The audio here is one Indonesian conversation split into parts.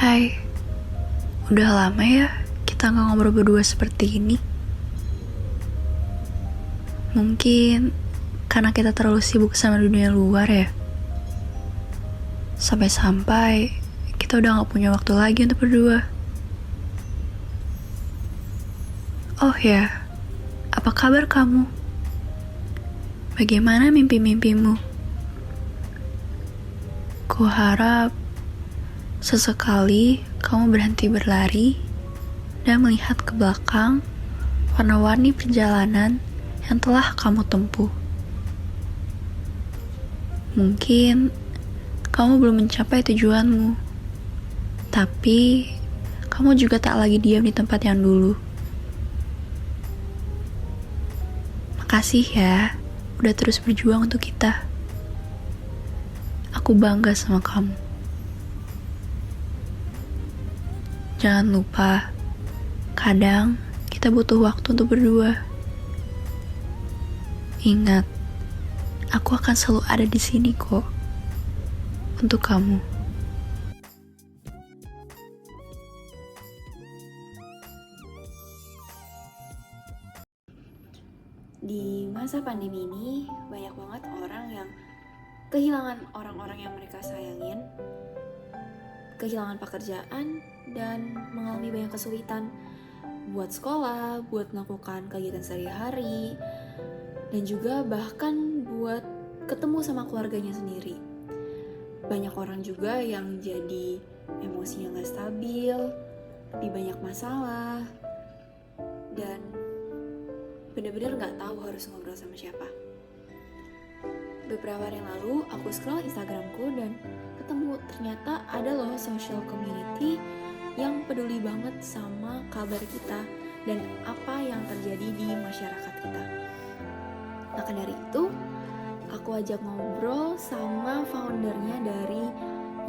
Hai, udah lama ya kita nggak ngobrol berdua seperti ini. Mungkin karena kita terlalu sibuk sama dunia luar ya. Sampai-sampai kita udah nggak punya waktu lagi untuk berdua. Oh ya, apa kabar kamu? Bagaimana mimpi-mimpimu? Kuharap sesekali kamu berhenti berlari dan melihat ke belakang warna-warni perjalanan yang telah kamu tempuh. Mungkin kamu belum mencapai tujuanmu, tapi kamu juga tak lagi diam di tempat yang dulu. Makasih ya, udah terus berjuang untuk kita. Aku bangga sama kamu. Jangan lupa, kadang kita butuh waktu untuk berdua. Ingat, aku akan selalu ada di sini kok, untuk kamu. Di masa pandemi ini, banyak banget orang yang kehilangan orang-orang yang mereka sayangin, kehilangan pekerjaan, dan mengalami banyak kesulitan buat sekolah, buat melakukan kegiatan sehari-hari, dan juga bahkan buat ketemu sama keluarganya sendiri. Banyak orang juga yang jadi emosinya gak stabil, lebih banyak masalah, dan bener-bener gak tahu harus ngobrol sama siapa. Beberapa hari yang lalu, aku scroll Instagramku dan ketemu ternyata ada loh social community yang peduli banget sama kabar kita dan apa yang terjadi di masyarakat kita. Maka dari itu, aku ajak ngobrol sama foundernya dari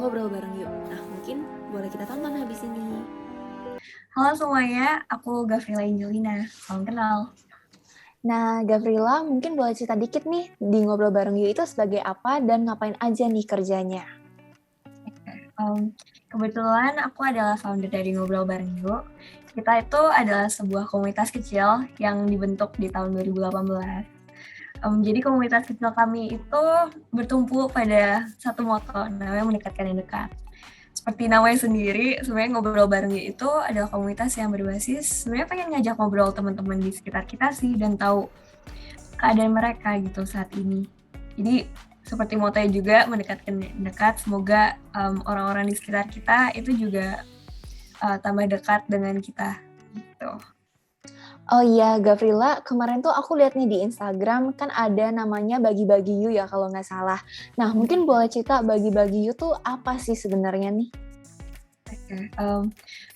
Ngobrol Bareng Yuk. Nah, mungkin boleh kita tonton habis ini. Halo semuanya, aku Gavrila Angelina. Salam kenal. Nah, Gavrila, mungkin boleh cerita dikit nih, di Ngobrol Bareng You itu sebagai apa dan ngapain aja nih kerjanya? Kebetulan aku adalah founder dari Ngobrol Bareng You. Kita itu adalah sebuah komunitas kecil yang dibentuk di tahun 2018. Jadi komunitas kecil kami itu bertumpu pada satu moto, namanya mendekatkan yang dekat. Seperti namanya sendiri, sebenarnya Ngobrol Bareng You itu adalah komunitas yang berbasis sebenarnya pengen ngajak ngobrol teman-teman di sekitar kita sih dan tahu keadaan mereka gitu saat ini. Jadi seperti motonya juga mendekatkan dekat, semoga orang-orang di sekitar kita itu juga tambah dekat dengan kita gitu. Oh iya, Gavrila, kemarin tuh aku lihat nih di Instagram, kan ada namanya Bagi-Bagi You ya kalau nggak salah. Nah, mungkin boleh cerita Bagi-Bagi You tuh apa sih sebenarnya nih?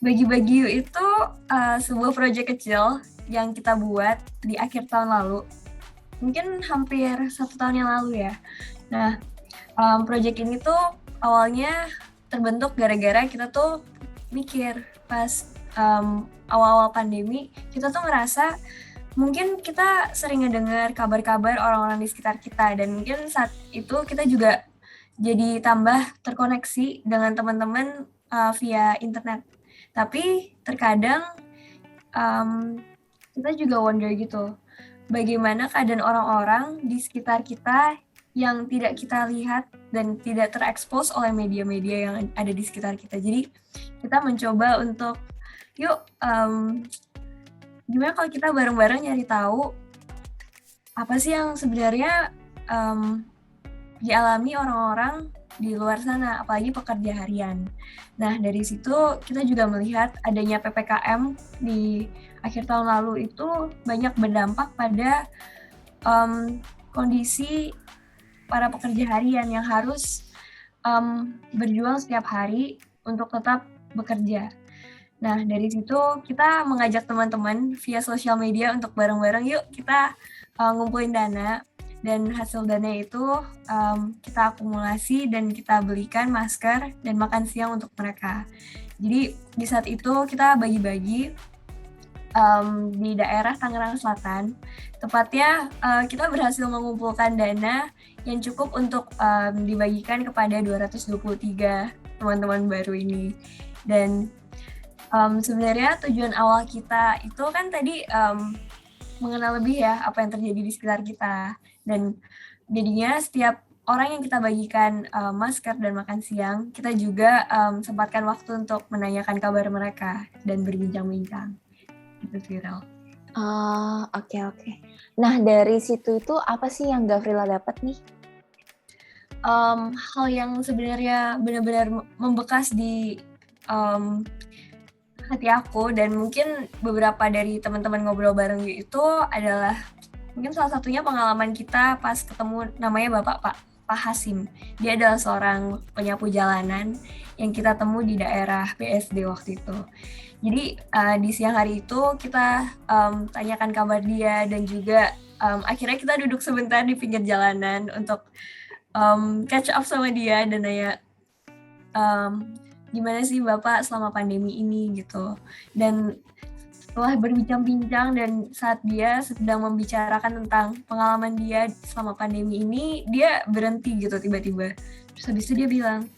Bagi-Bagi You itu sebuah proyek kecil yang kita buat di akhir tahun lalu. Mungkin hampir 1 tahun yang lalu ya. Nah, proyek ini tuh awalnya terbentuk gara-gara kita tuh mikir pas awal-awal pandemi, kita tuh ngerasa mungkin kita sering ngedengar kabar-kabar orang-orang di sekitar kita dan mungkin saat itu kita juga jadi tambah terkoneksi dengan teman-teman via internet. Tapi terkadang kita juga wonder gitu, bagaimana keadaan orang-orang di sekitar kita yang tidak kita lihat dan tidak terekspos oleh media-media yang ada di sekitar kita. Jadi kita mencoba untuk yuk gimana kalau kita bareng-bareng nyari tahu apa sih yang sebenarnya dialami orang-orang di luar sana, apalagi pekerja harian. Nah, dari situ kita juga melihat adanya PPKM di akhir tahun lalu itu banyak berdampak pada kondisi para pekerja harian yang harus berjuang setiap hari untuk tetap bekerja. Nah, dari situ kita mengajak teman-teman via sosial media untuk bareng-bareng yuk kita ngumpulin dana. Dan hasil dana itu kita akumulasi dan kita belikan masker dan makan siang untuk mereka. Jadi di saat itu kita bagi-bagi di daerah Tangerang Selatan. Tepatnya kita berhasil mengumpulkan dana yang cukup untuk dibagikan kepada 223 teman-teman baru ini. Dan sebenarnya tujuan awal kita itu kan tadi mengenal lebih ya apa yang terjadi di sekitar kita. Dan jadinya setiap orang yang kita bagikan masker dan makan siang, kita juga sempatkan waktu untuk menanyakan kabar mereka dan berbincang-bincang. Itu viral. Oh, oke. Nah, dari situ itu apa sih yang Gavrila dapat nih? Hal yang sebenarnya benar-benar membekas di hati aku dan mungkin beberapa dari teman-teman ngobrol bareng itu adalah mungkin salah satunya pengalaman kita pas ketemu namanya Pak Hasim. Dia adalah seorang penyapu jalanan yang kita temu di daerah BSD waktu itu. Jadi di siang hari itu kita tanyakan kabar dia dan juga akhirnya kita duduk sebentar di pinggir jalanan untuk catch up sama dia dan nanya gimana sih Bapak selama pandemi ini gitu. Dan setelah berbincang-bincang dan saat dia sedang membicarakan tentang pengalaman dia selama pandemi ini, dia berhenti gitu tiba-tiba. Terus habis itu dia bilang,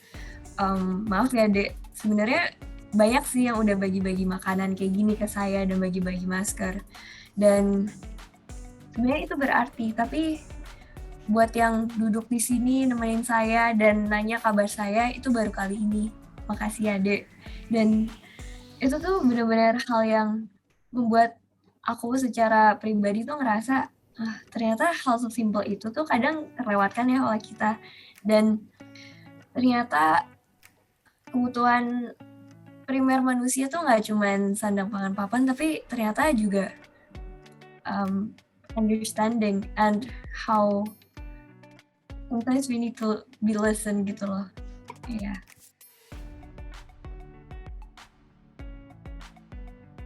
maaf ya Dek, sebenarnya banyak sih yang udah bagi-bagi makanan kayak gini ke saya dan bagi-bagi masker. Dan sebenarnya itu berarti, tapi buat yang duduk di sini nemenin saya dan nanya kabar saya itu baru kali ini. Makasih ya Dek. Dan itu tuh benar-benar hal yang membuat aku secara pribadi tuh ngerasa ternyata hal sesimpel itu tuh kadang terlewatkan ya oleh kita. Dan ternyata kebutuhan primer manusia tuh nggak cuman sandang pangan papan, tapi ternyata juga understanding and how sometimes we need to be listened gitu loh. Iya.